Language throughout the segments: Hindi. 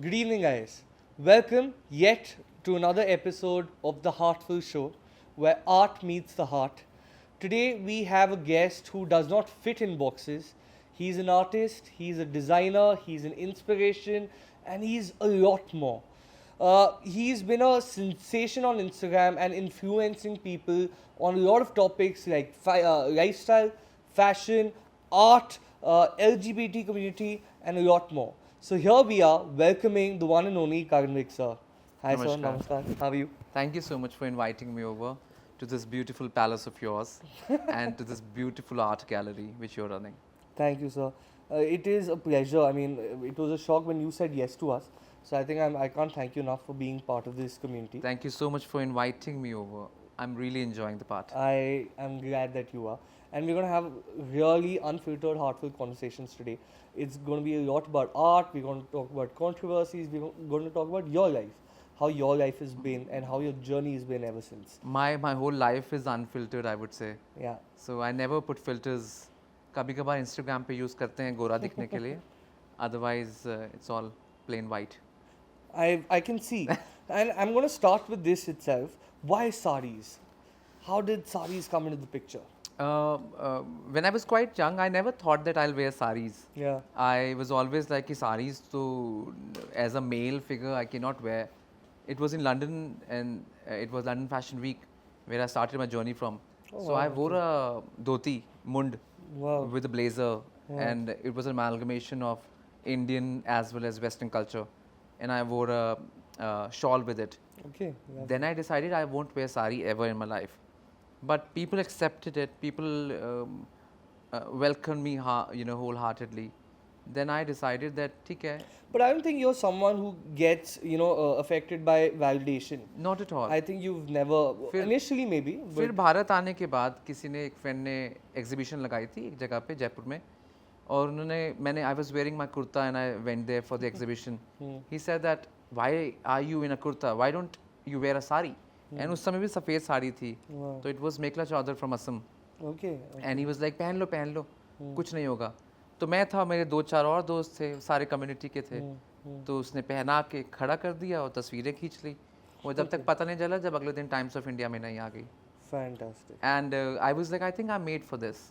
Good evening, guys. Welcome yet to another episode of The Heartful Show, where art meets the heart. Today, we have a guest who does not fit in boxes. He's an artist, he's a designer, he's an inspiration, and he's a lot more. He's been a sensation on Instagram and influencing people on a lot of topics like lifestyle, fashion, art, LGBT community, and a lot more. So here we are welcoming the one and only Karnvik sir. Hi sir, Namaskar. namaskar. How are you? Thank you so much for inviting me over to this beautiful palace of yours and to this beautiful art gallery which you're running. Thank you, sir. It is a pleasure. I mean, it was a shock when you said yes to us. So I think I can't thank you enough for being part of this community. Thank you so much for inviting me over. I'm really enjoying the part. I am glad that you are. And we're going to have really unfiltered, heartfelt conversations today. It's going to be a lot about art. We're going to talk about controversies. We're going to talk about your life, how your life has been, and how your journey has been ever since. My whole life is unfiltered, I would say. Yeah. So I never put filters. कभी कभार Instagram पे use करते हैं गोरा दिखने के लिए. Otherwise, it's all plain white. I can see. And I'm going to start with this itself. Why saris? How did saris come into the picture? When I was quite young, I never thought that I'll wear saris. Yeah. I was always like कि saris तो as a male figure I cannot wear. It was in London and it was London Fashion Week where I started my journey from. Oh, So wow, I wore a dhoti, mund, Wow. with a blazer, Wow. and it was an amalgamation of Indian as well as Western culture. And I wore a shawl with it. Okay. Yeah. Then I decided I won't wear sari ever in my life. But people accepted it. People welcomed me, wholeheartedly. Then I decided that, ठीक है, But I don't think you're someone who gets, affected by validation. not at all. I think you've never, फिर- initially maybe, फिर but भारत आने के बाद किसी ने एक फ्रेंड ने एग्जीबिशन लगाई थी एक जगह पे जयपुर में और मैंने I was wearing my kurta and I went there for the exhibition he said that why are you in a kurta why don't you wear a sari and उस समय भी सफ़ेद साड़ी थी Wow. तो इट वाज मेखला चादर from Assam okay. And he was like पहन लो कुछ नहीं होगा तो मैं था मेरे 2-4 और दोस्त थे सारे कम्युनिटी के थे तो उसने पहना के खड़ा कर दिया और तस्वीरें खींच ली वो जब तक पता नहीं चला जब अगले दिन टाइम्स ऑफ इंडिया में नहीं आ गई Fantastic. and I was like, I think I'm made for this,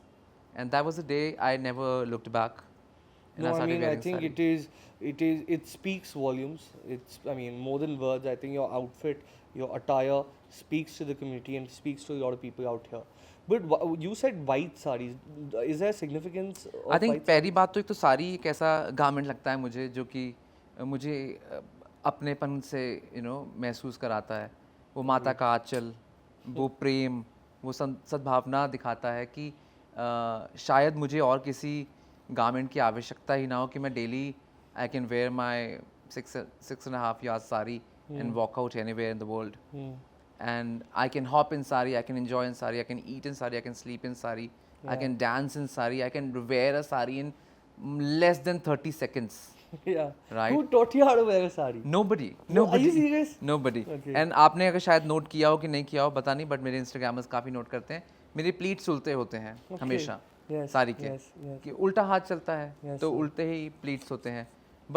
and that was the day I never looked back. And No, I started mean, I wearing think sari. it speaks volumes. I mean, more than words. I think your outfit, your attire speaks to the community and speaks to a lot of people out here. But you said white sarees. Is there significance of I think white पहली बात तो एक तो साड़ी एक ऐसा गारमेंट लगता है मुझे जो कि मुझे अपनेपन से महसूस कराता है वो माता का आंचल वो प्रेम वो सद्भावना दिखाता है कि शायद मुझे और किसी गारमेंट की आवश्यकता ही ना हो कि मैं daily I can wear my 6.5 yards sari and walk out anywhere in the world Hmm. and I can hop in sari, I can enjoy in sari, I can eat in sari, I can sleep in sari, I can dance in sari, I can wear a sari in less than 30 seconds. Yeah. Right. Who taught you how to wear a sari? Nobody. No, are you serious? Nobody. Okay. And आपने अगर शायद नोट किया हो कि नहीं किया हो पता नहीं बट मेरे इंस्टाग्रामर्स काफ़ी नोट करते हैं मेरे प्लीट्स उल्टे होते हैं Okay. हमेशा Yes. सारी के Yes. Yes. कि उल्टा हाथ चलता है Yes, तो sir. उल्टे ही प्लीट्स होते हैं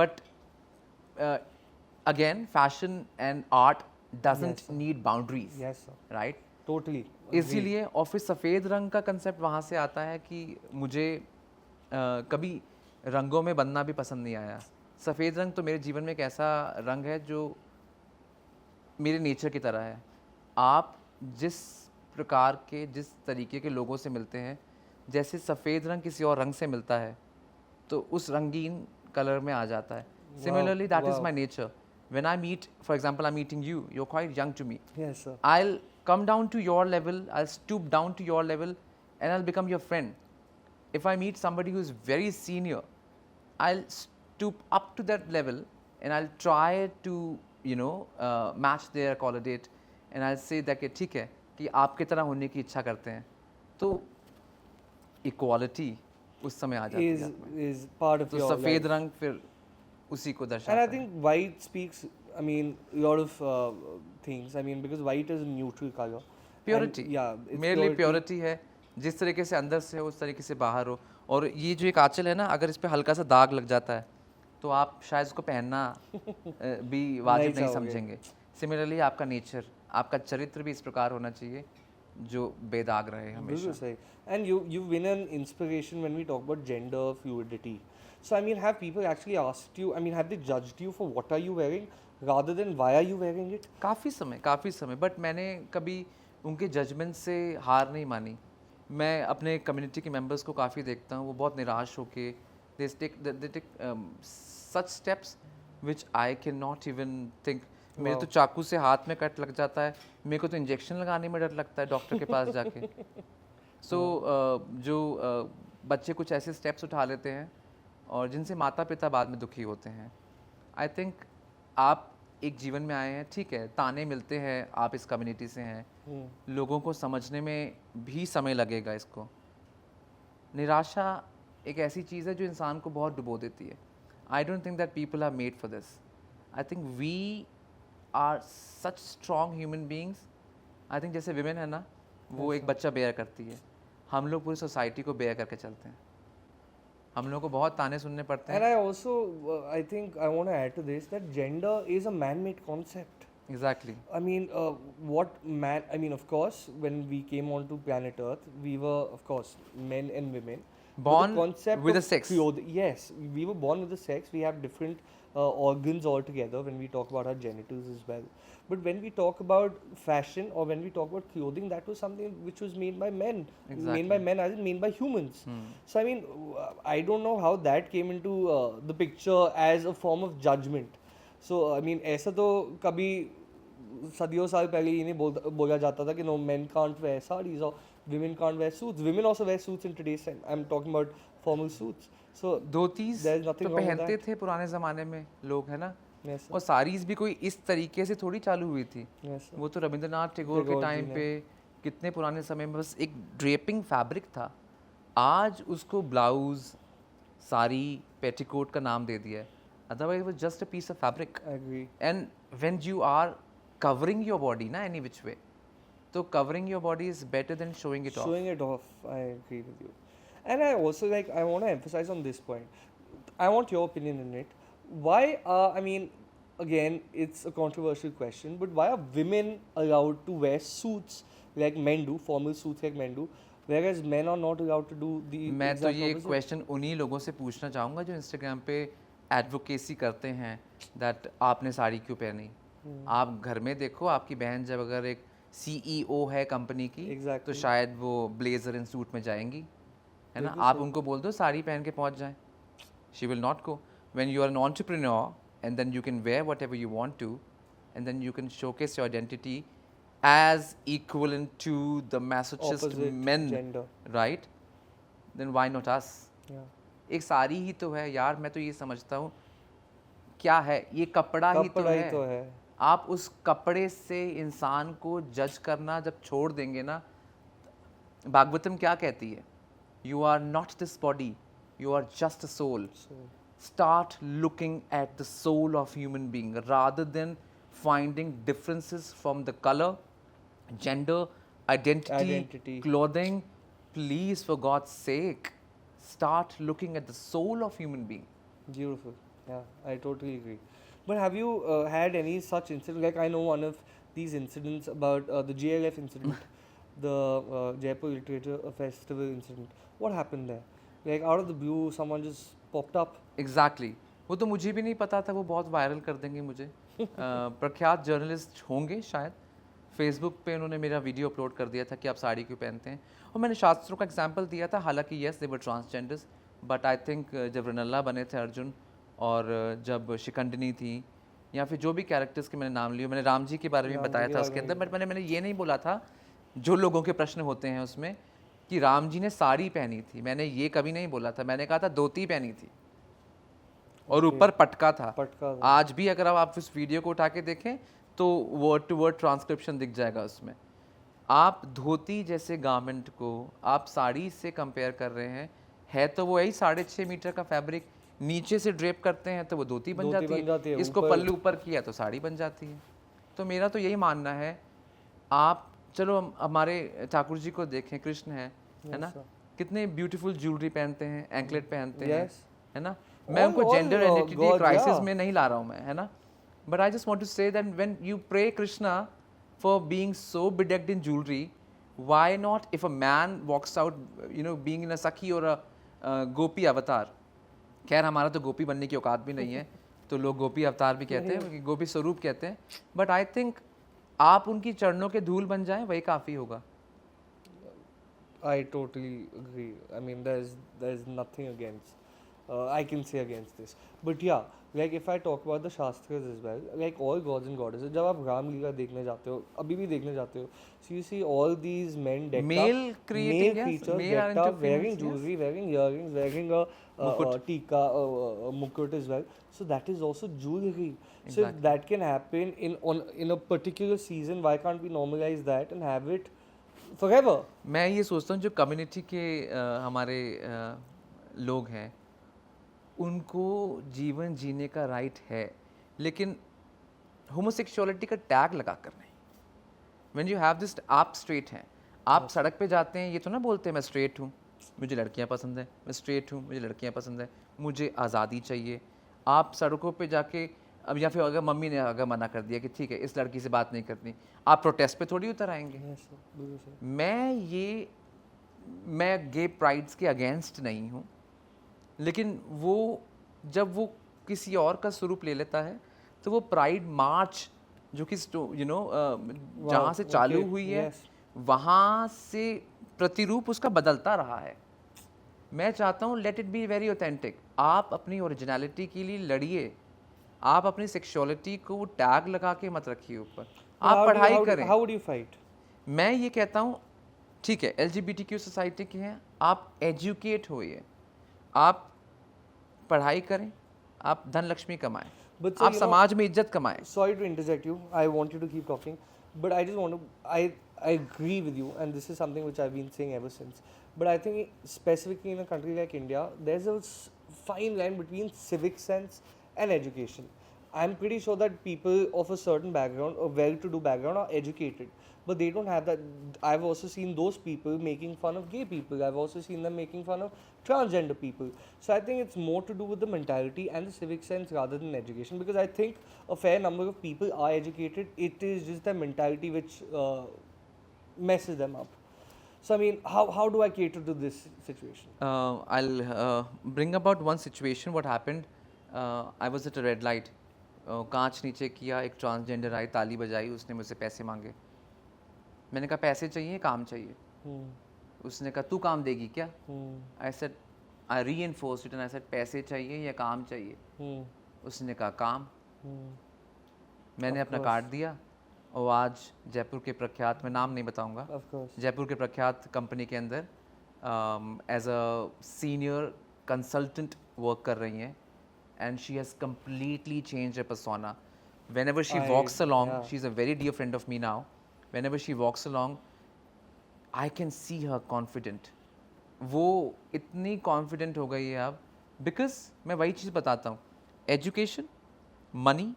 but again fashion and art doesn't Yes, sir. Need boundaries Yes, sir. Right Totally. इसीलिए और फिर सफ़ेद रंग का कंसेप्ट वहाँ से आता है कि मुझे कभी रंगों में बनना भी पसंद नहीं आया सफ़ेद रंग तो मेरे जीवन में एक ऐसा रंग है जो मेरे नेचर की तरह है आप जिस प्रकार के जिस तरीके के लोगों से मिलते हैं जैसे सफ़ेद रंग किसी और रंग से मिलता है तो उस रंगीन कलर में आ जाता है similarly that is wow. My nature when I meet, for example, I'm meeting you, you're quite young to me. Yes, sir. I'll come down to your level, I'll stoop down to your level, and I'll become your friend. If I meet somebody who's very senior, I'll stoop up to that level and I'll try to, match their accommodate, and I'll say that कि ठीक है कि आपके तरह होने की इच्छा करते हैं. तो equality उस समय आ जाती है Is हाथ में. is part of तो your सफ़ेद life. रंग फिर उसी को And दर्शाता I है. think white speaks, I mean, a lot of things. I mean, because white is a neutral color. Purity And, yeah, it's मेरे लिए प्योरिटी है जिस तरीके से अंदर से हो उस तरीके से बाहर हो और ये जो एक आंचल है ना अगर इस पे हल्का सा दाग लग जाता है तो आप शायद उसको पहनना भी वाजिब नहीं चाहोगे। समझेंगे। सिमिलरली आपका नेचर, आपका चरित्र भी इस प्रकार होना चाहिए जो बेदाग रहे बिल्कुल हमेशा। सही. And you've been an inspiration when we talk about gender fluidity. So I mean, have people actually asked you? I mean, have they judged you for what are you wearing rather than why are you wearing it? काफ़ी समय, बट मैंने कभी उनके जजमेंट से हार नहीं मानी। मैं अपने कम्युनिटी के मेंबर्स को काफ़ी देखता हूँ, वो बहुत निराश होके they take such steps which I can not even think. मेरे तो चाकू से हाथ में कट लग जाता है, मेरे को तो इंजेक्शन लगाने में डर लगता है डॉक्टर के पास जाके। सो जो बच्चे कुछ ऐसे स्टेप्स उठा लेते हैं और जिनसे माता पिता बाद में दुखी होते हैं। आई थिंक आप एक जीवन में आए हैं, ठीक है, ताने मिलते हैं, आप इस कम्युनिटी से हैं, लोगों को समझने में भी समय लगेगा इसको। निराशा एक ऐसी चीज़ है जो इंसान को बहुत डुबो देती है। I don't think that people are made for this. I think we are such strong human beings. I think जैसे विमेन है ना, वो एक बच्चा बेयर करती है, हम लोग पूरी सोसाइटी को बेयर करके चलते हैं। हम लोगों को बहुत ताने सुनने पड़ते And हैं। I also, I think I want to add to this that gender is a man-made concept. Exactly I mean, what man? I mean, of course, when we came onto planet Earth, we were, of course, men and women. But Born the concept with of a sex. Yes, we were born with a sex. We have different organs altogether when we talk about our genitals as well. But when we talk about fashion or when we talk about clothing, that was something which was made by men. Made by Exactly. men, as in made by humans. So I mean, I don't know how that came into the picture as a form of judgment. So I mean, ऐसा तो कभी सदियों साल पहले ये नहीं बोला जाता था कि no men can't wear sarees or women can't wear suits. Women also wear suits in today's time. I'm talking about formal suits. So dhotis there's nothing तो wrong with पहनते that. थे पुराने ज़माने में लोग, है ना। Yes, sir. और साड़ीज़ भी कोई इस तरीके से थोड़ी चालू हुई थी। Yes, sir. वो तो रविंद्रनाथ टैगोर के टैगोर जी टाइम ने। पे कितने पुराने समय में बस एक ड्रेपिंग फैब्रिक था। आज उसको ब्लाउज, साड़ी, पेटीकोट का नाम दे दिया है। अदरवाइज वो just a piece of fabric. I agree. And when you are covering your body ना एनी विच वे, तो covering your body is better than showing it off. Showing it off, I agree with you. And I also I want to emphasize on this point. I want your opinion in it. Why I mean, again, it's a controversial question, but why are women allowed to wear suits like men do, formal suits like men do, whereas men are not allowed to do the मैं तो exact ये opposite? क्वेश्चन उन्हीं लोगों से पूछना चाहूँगा जो इंस्टाग्राम पे एडवोकेसी करते हैं दैट आपने साड़ी क्यों पहनी। आप घर में देखो, आपकी बहन जब अगर एक सीईओ है कंपनी की, Exactly. तो शायद वो ब्लेजर एंड सूट में जाएंगी, है ना। बिल्कुल आप सही। उनको बोल दो साड़ी पहन के पहुंच जाएं, she will not go. When you are an entrepreneur and then you can wear whatever you want to and then you can showcase your identity as equivalent to the masochist Opposite men, gender. right? Then why not us? Yeah. एक साड़ी ही तो है यार। मैं तो ये समझता हूँ, क्या है ये, कपड़ा ही तो कपड़ा ही है। तो है। आप उस कपड़े से इंसान को जज करना जब छोड़ देंगे ना, भागवतम क्या कहती है, you are not this body, you are just a soul. So, Start looking at the soul of human being rather than finding differences from the color, gender, identity, clothing. Please, for God's sake, start looking at the soul of human being. beautiful. Yeah, I totally agree. But have you had any such incident? Like I know one of these incidents about the JLF incident, the Jaipur Literature Festival incident. What happened there? Like out of the blue, someone just popped up. Exactly. वो तो मुझे भी नहीं पता था, वो बहुत वायरल कर देंगे मुझे। प्रख्यात जर्नलिस्ट होंगे शायद, फेसबुक पे उन्होंने मेरा वीडियो अपलोड कर दिया था कि आप साड़ी क्यों पहनते हैं, और मैंने शास्त्रों का एग्जांपल दिया था। हालांकि yes they were transgenders, but I think जब रनल्ला बने थे अर्जुन, और जब शिखंडिनी थी, या फिर जो भी कैरेक्टर्स के मैंने नाम लिए, मैंने राम जी के बारे में राम जी बताया के था बारे उसके में अंदर, बट मैंने ये नहीं बोला था जो लोगों के प्रश्न होते हैं उसमें कि राम जी ने साड़ी पहनी थी। मैंने ये कभी नहीं बोला था, मैंने कहा था धोती पहनी थी और ऊपर पटका था। पटका था। आज भी अगर आप इस वीडियो को उठा के देखें तो वर्ड टू वर्ड ट्रांसक्रिप्शन दिख जाएगा उसमें। आप धोती जैसे गारमेंट को आप साड़ी से कंपेयर कर रहे हैं, है तो वो यही 6.5 मीटर का फैब्रिक, नीचे से ड्रेप करते हैं तो वो धोती बन धोती जाती बन जाती है, है, इसको ऊपर- पल्लू ऊपर किया तो साड़ी बन जाती है। तो मेरा तो यही मानना है, आप चलो हमारे ठाकुर जी को देखें, कृष्ण है ना, sir. कितने ब्यूटीफुल ज्वेलरी पहनते हैं, एंकलेट पहनते हैं, Yes. है ना। मैं उनको gender identity gods, crisis yeah. में नहीं ला रहा हूँ मैं, है ना, but I just want to say that when you pray Krishna for being so bedecked in jewelry, why not if a man walks out, you know, being in a sakhi or a गोपी अवतार. खैर हमारा तो गोपी बनने की औकात भी नहीं है, तो लोग गोपी अवतार भी कहते हैं, गोपी स्वरूप कहते हैं, बट आई थिंक आप उनकी चरणों के धूल बन जाएं वही काफ़ी होगा. I totally agree. I mean, there's nothing against. I can say against this. But yeah, like if I talk about the Shastras as well, like all gods and goddesses, जब आप राम लीला देखने जाते हो, अभी भी देखने जाते हो, so you see all these men decked Male up, creating, male yes, creatures male are decked into up, wearing females, yes. jewelry, wearing earrings, wearing a tika, a mukut as well. So that is also jewelry. So if Exactly. that can happen in a particular season, why can't we normalize that and have it forever? मैं ये सोचता हूँ जो कम्युनिटी के हमारे लोग हैं उनको जीवन जीने का राइट है, लेकिन होमोसेक्सुअलिटी का टैग लगा कर नहीं. व्हेन यू हैव दिस, आप स्ट्रेट हैं, आप सड़क पे जाते हैं, ये तो ना बोलते हैं मैं स्ट्रेट हूँ, मुझे लड़कियाँ पसंद है, मैं स्ट्रेट हूँ, मुझे लड़कियाँ पसंद है, मुझे आज़ादी चाहिए. आप सड़कों पे जाके अब, या फिर अगर मम्मी ने अगर मना कर दिया कि ठीक है इस लड़की से बात नहीं करनी, आप प्रोटेस्ट पे थोड़ी उतर आएंगे. Yes, sir. बिल्कुल सही. मैं गे प्राइड्स के अगेंस्ट नहीं हूँ, लेकिन वो जब वो किसी और का स्वरूप ले लेता है तो वो प्राइड मार्च जो कि यू नो जहाँ से चालू okay, हुई है yes. वहाँ से प्रतिरूप उसका बदलता रहा है. मैं चाहता हूँ let it be very authentic. आप अपनी ओरिजिनलिटी के लिए लड़िए, आप अपनी सेक्सुअलिटी को टैग लगा के मत रखिए ऊपर. आप पढ़ाई करें. How would you fight? मैं ये कहता हूँ ठीक है LGBTQ सोसाइटी के हैं, आप एजुकेट होइए, आप पढ़ाई करें, आप धन लक्ष्मी कमाएं, But sir, आप you know, समाज में इज्जत कमाएं. sorry to interject you. I want you to keep talking, but I just want to. I agree with you, and this is something which I've been saying ever since. But I think specifically in a country like India, there's a fine line between civic sense and education. I'm pretty sure that people of a certain background, a well-to-do background, are educated, but they don't have that. I've also seen those people making fun of gay people. I've also seen them making fun of transgender people. So I think it's more to do with the mentality and the civic sense rather than education, because I think a fair number of people are educated. It is just their mentality which messes them up. So I mean, how do I cater to this situation? I'll bring about one situation. What happened? I was at a red light. कांच नीचे किया, एक ट्रांसजेंडर आई, ताली बजाई, उसने मुझसे पैसे मांगे. मैंने कहा पैसे चाहिए, काम चाहिए. उसने कहा तू काम देगी क्या? I said, I reinforced it and I said पैसे चाहिए या काम चाहिए? उसने कहा काम. मैंने अपना कार्ड दिया और आज जयपुर के प्रख्यात, मैं नाम नहीं बताऊंगा, Of course. जयपुर के प्रख्यात कंपनी के अंदर as a senior consultant work कर रही हैं. And she has completely changed her persona. Whenever she walks along, yeah. she's a very dear friend of me now. Whenever she walks along, I can see her confident. वो इतनी confident हो गई है अब, because मैं वही चीज़ बताता हूँ, education, money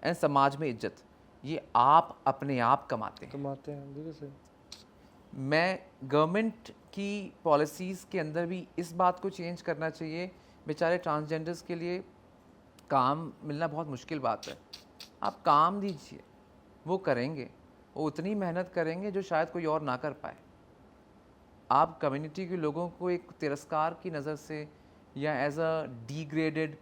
and समाज में इज्जत, ये आप अपने आप कमाते हैं. कमाते हैं, बिल्कुल सही. मैं गवर्नमेंट की पॉलिसीज़ के अंदर भी इस बात को चेंज करना चाहिए. बेचारे ट्रांसजेंडर्स के लिए काम मिलना बहुत मुश्किल बात है. आप काम दीजिए, वो करेंगे, वो उतनी मेहनत करेंगे जो शायद कोई और ना कर पाए. आप कम्युनिटी के लोगों को एक तिरस्कार की नज़र से या as a degraded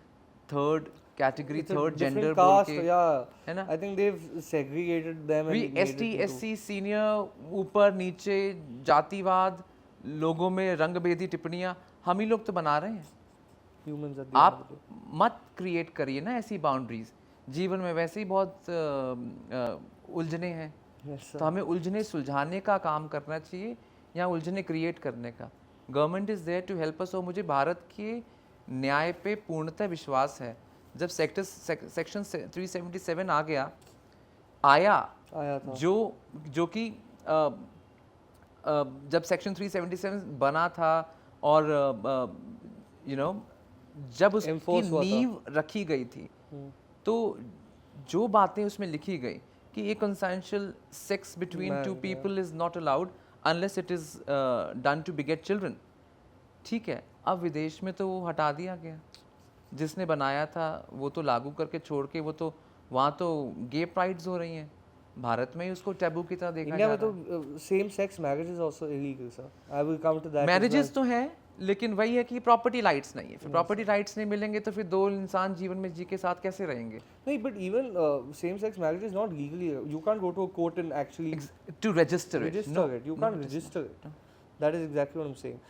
third category, It's a third different gender बोल caste, के, yeah. है ना. I think they've segregated them we and made ST it into- SC senior, ऊपर नीचे, जातिवाद, लोगों में रंगभेदी टिप्पणियाँ हम ही लोग तो बना रहे हैं. humans at the end of आप the day. मत क्रिएट करिए ना ऐसी बाउंड्रीज. जीवन में वैसे ही बहुत उलझने हैं, Yes, sir. तो हमें उलझने सुलझाने का काम करना चाहिए या उलझने क्रिएट करने का. Government is there to help us. और मुझे भारत के न्याय पे पूर्णतः विश्वास है. जब सेक्शन 377 आ गया आया था. जो कि जब सेक्शन 377 बना था और यू नो जब उसकी Enforce हुआ था. नींव रखी गई थी, तो जो बातें उसमें लिखी गई कि ये consensual sex between two people is not allowed unless it is done to beget children. ठीक है, अब विदेश में तो वो हटा दिया गया. जिसने बनाया था वो तो लागू करके छोड़ के वो तो वहाँ तो गे प्राइड्स हो रही हैं, भारत में ही उसको टैबू की तरह देखा इंडिया जा में रहा है। तो same sex marriages also illegal sir. I will come to that. Marriages तो हैं, लेकिन वही है कि प्रॉपर्टी राइट्स नहीं है, फिर प्रॉपर्टी राइट्स नहीं मिलेंगे तो फिर दो इंसान जीवन में जी के साथ कैसे रहेंगे? No, but even same-sex marriage is not legally. You can't go to a court and actually To register it, register no, it. You no, can't it is register not. it. That is exactly what I'm saying.